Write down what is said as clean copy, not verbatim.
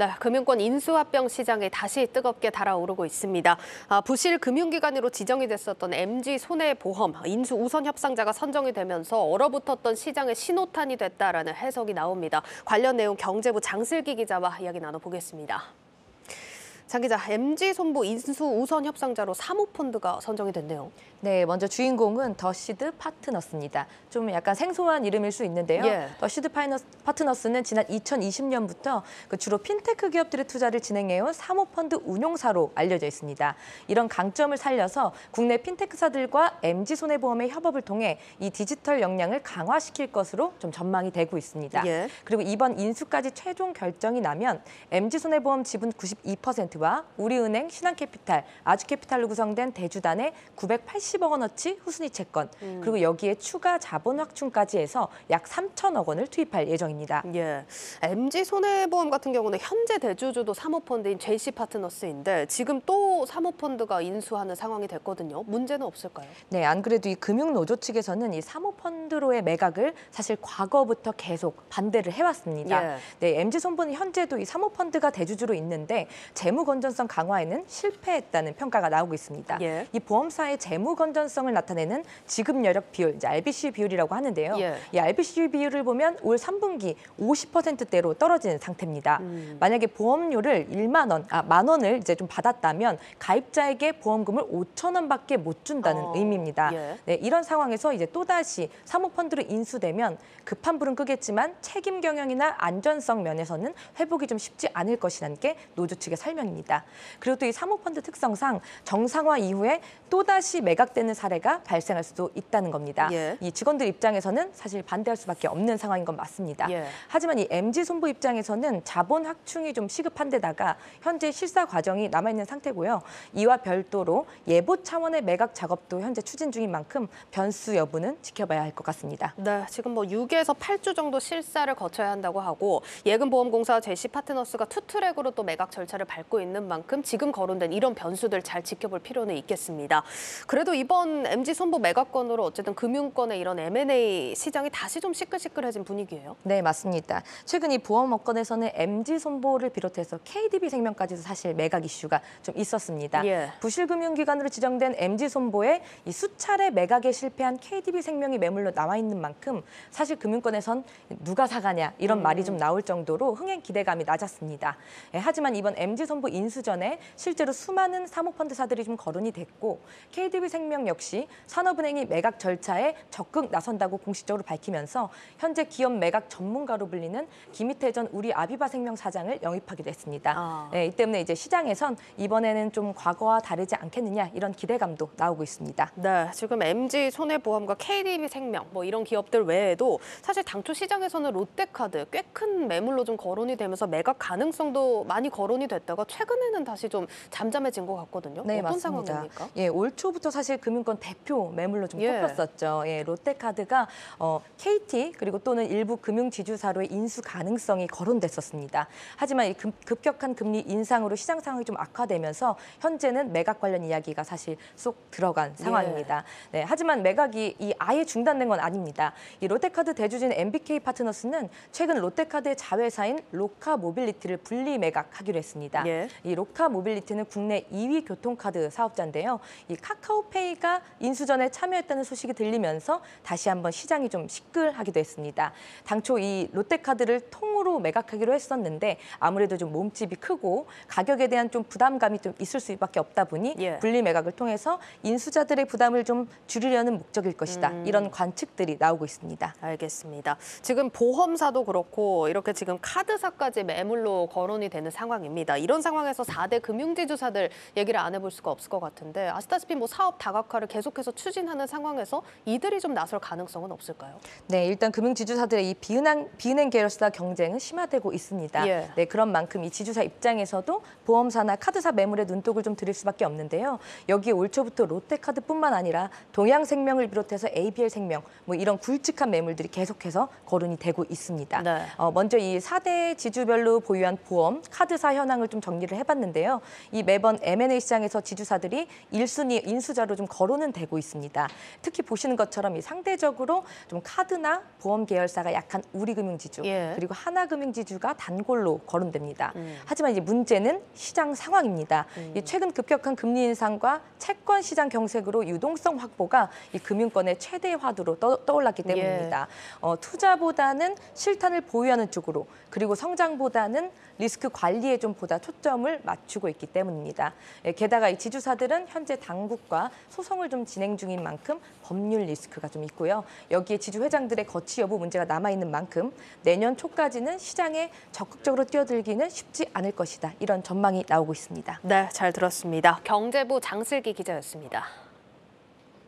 네, 금융권 인수합병 시장에 다시 뜨겁게 달아오르고 있습니다. 부실 금융기관으로 지정이 됐었던 MG손해보험 인수 우선 협상자가 선정이 되면서 얼어붙었던 시장의 신호탄이 됐다라는 해석이 나옵니다. 관련 내용 경제부 장슬기 기자와 이야기 나눠보겠습니다. 장 기자, MG손보 인수 우선 협상자로 사모펀드가 선정이 됐네요. 네, 먼저 주인공은 더시드 파트너스입니다. 좀 약간 생소한 이름일 수 있는데요. 더시드 파트너스는 지난 2020년부터 주로 핀테크 기업들의 투자를 진행해온 사모펀드 운용사로 알려져 있습니다. 이런 강점을 살려서 국내 핀테크사들과 MG손해보험의 협업을 통해 이 디지털 역량을 강화시킬 것으로 좀 전망이 되고 있습니다. 그리고 이번 인수까지 최종 결정이 나면 MG손해보험 지분 92%와 우리은행, 신한캐피탈, 아주캐피탈로 구성된 대주단의 980억 원어치 후순위 채권, 그리고 여기에 추가 자본 확충까지 해서 약 3천억 원을 투입할 예정입니다. MG손해보험 같은 경우는 현재 대주주도 사모펀드인 JC파트너스인데 지금 또 사모펀드가 인수하는 상황이 됐거든요. 문제는 없을까요? 네, 안 그래도 이 금융노조 측에서는 이 사모펀드로의 매각을 사실 과거부터 계속 반대를 해왔습니다. 네, MG손보는 현재도 이 사모펀드가 대주주로 있는데 재무 건전성 강화에는 실패했다는 평가가 나오고 있습니다. 이 보험사의 재무 건전성을 나타내는 지급 여력 비율, 이제 RBC 비율이라고 하는데요. 이 RBC 비율을 보면 올 3분기 50%대로 떨어지는 상태입니다. 만약에 보험료를 만 원을 이제 좀 받았다면 가입자에게 보험금을 5천 원밖에 못 준다는 의미입니다. 네, 이런 상황에서 이제 또다시 사모펀드로 인수되면 급한 불은 끄겠지만 책임 경영이나 안전성 면에서는 회복이 좀 쉽지 않을 것이라는 게 노조 측의 설명입니다. 그리고 또 이 사모펀드 특성상 정상화 이후에 또다시 매각되는 사례가 발생할 수도 있다는 겁니다. 이 직원들 입장에서는 사실 반대할 수밖에 없는 상황인 건 맞습니다. 하지만 이 MG손보 입장에서는 자본 확충이 좀 시급한 데다가 현재 실사 과정이 남아있는 상태고요. 이와 별도로 예보 차원의 매각 작업도 현재 추진 중인 만큼 변수 여부는 지켜봐야 할 것 같습니다. 네, 지금 6에서 8주 정도 실사를 거쳐야 한다고 하고 예금보험공사 JC파트너스가 투트랙으로 또 매각 절차를 밟고 있는 만큼 지금 거론된 이런 변수들 잘 지켜볼 필요는 있겠습니다. 그래도 이번 MG손보 매각건으로 어쨌든 금융권의 이런 M&A 시장이 다시 좀 시끌시끌해진 분위기예요? 네, 맞습니다. 최근 이 보험업권에서는 MG손보를 비롯해서 KDB생명까지도 사실 매각 이슈가 좀 있었습니다. 부실금융기관으로 지정된 MG손보에 이 수차례 매각에 실패한 KDB생명이 매물로 나와 있는 만큼 사실 금융권에선 누가 사가냐 이런 말이 좀 나올 정도로 흥행 기대감이 낮았습니다. 하지만 이번 MG손보 인수 전에 실제로 수많은 사모펀드사들이 좀 거론이 됐고 KDB생명 역시 산업은행이 매각 절차에 적극 나선다고 공식적으로 밝히면서 현재 기업 매각 전문가로 불리는 김희태 전 우리아비바생명 사장을 영입하기도 했습니다. 이 때문에 이제 시장에선 이번에는 좀 과거와 다르지 않겠느냐 이런 기대감도 나오고 있습니다. 네, 지금 MG손해보험과 KDB생명 이런 기업들 외에도 사실 당초 시장에서는 롯데카드 꽤 큰 매물로 좀 거론이 되면서 매각 가능성도 많이 거론이 됐다가 최근에는 다시 좀 잠잠해진 것 같거든요. 네, 어떤 맞습니다. 상황입니까? 올 초부터 사실 금융권 대표 매물로 좀 꼽혔었죠. 롯데카드가 KT 그리고 또는 일부 금융지주사로의 인수 가능성이 거론됐었습니다. 하지만 이 급격한 금리 인상으로 시장 상황이 좀 악화되면서 현재는 매각 관련 이야기가 사실 쏙 들어간 상황입니다. 네, 하지만 매각이 아예 중단된 건 아닙니다. 이 롯데카드 대주주인 MBK파트너스는 최근 롯데카드의 자회사인 로카모빌리티를 분리 매각하기로 했습니다. 이 로카모빌리티는 국내 2위 교통카드 사업자인데요. 이 카카오페이가 인수 전에 참여했다는 소식이 들리면서 다시 한번 시장이 좀 시끌하기도 했습니다. 당초 이 롯데카드를 통으로 매각하기로 했었는데 아무래도 좀 몸집이 크고 가격에 대한 좀 부담감이 좀 있을 수밖에 없다 보니 분리 매각을 통해서 인수자들의 부담을 좀 줄이려는 목적일 것이다. 이런 관측들이 나오고 있습니다. 알겠습니다. 지금 보험사도 그렇고 이렇게 지금 카드사까지 매물로 거론이 되는 상황입니다. 이런 상황에서 4대 금융지주사들 얘기를 안 해볼 수가 없을 것 같은데 아시다시피 사업 다각화를 계속해서 추진하는 상황에서 이들이 좀 나설 가능성은 없을까요? 네, 일단 금융지주사들의 이 비은행 계열사 경쟁은 심화되고 있습니다. 네, 그런 만큼 이 지주사 입장에서도 보험사나 카드사 매물에 눈독을 좀 들일 수밖에 없는데요. 여기에 올 초부터 롯데카드뿐만 아니라 동양생명을 비롯해서 ABL생명 이런 굵직한 매물들이 계속해서 거론이 되고 있습니다. 먼저 이 4대 지주별로 보유한 보험, 카드사 현황을 좀 정리를 조사를 해봤는데요. 이 매번 M&A 시장에서 지주사들이 1순위 인수자로 좀 거론은 되고 있습니다. 특히 보시는 것처럼 이 상대적으로 좀 카드나 보험 계열사가 약한 우리금융지주 그리고 하나금융지주가 단골로 거론됩니다. 하지만 이제 문제는 시장 상황입니다. 이 최근 급격한 금리 인상과 채권 시장 경색으로 유동성 확보가 이 금융권의 최대 화두로 떠올랐기 때문입니다. 투자보다는 실탄을 보유하는 쪽으로 그리고 성장보다는 리스크 관리에 좀 보다 초점을 맞추고 있기 때문입니다. 게다가 이 지주사들은 현재 당국과 소송을 좀 진행 중인 만큼 법률 리스크가 좀 있고요. 여기에 지주 회장들의 거취 여부 문제가 남아있는 만큼 내년 초까지는 시장에 적극적으로 뛰어들기는 쉽지 않을 것이다. 이런 전망이 나오고 있습니다. 네, 잘 들었습니다. 경제부 장슬기 기자였습니다.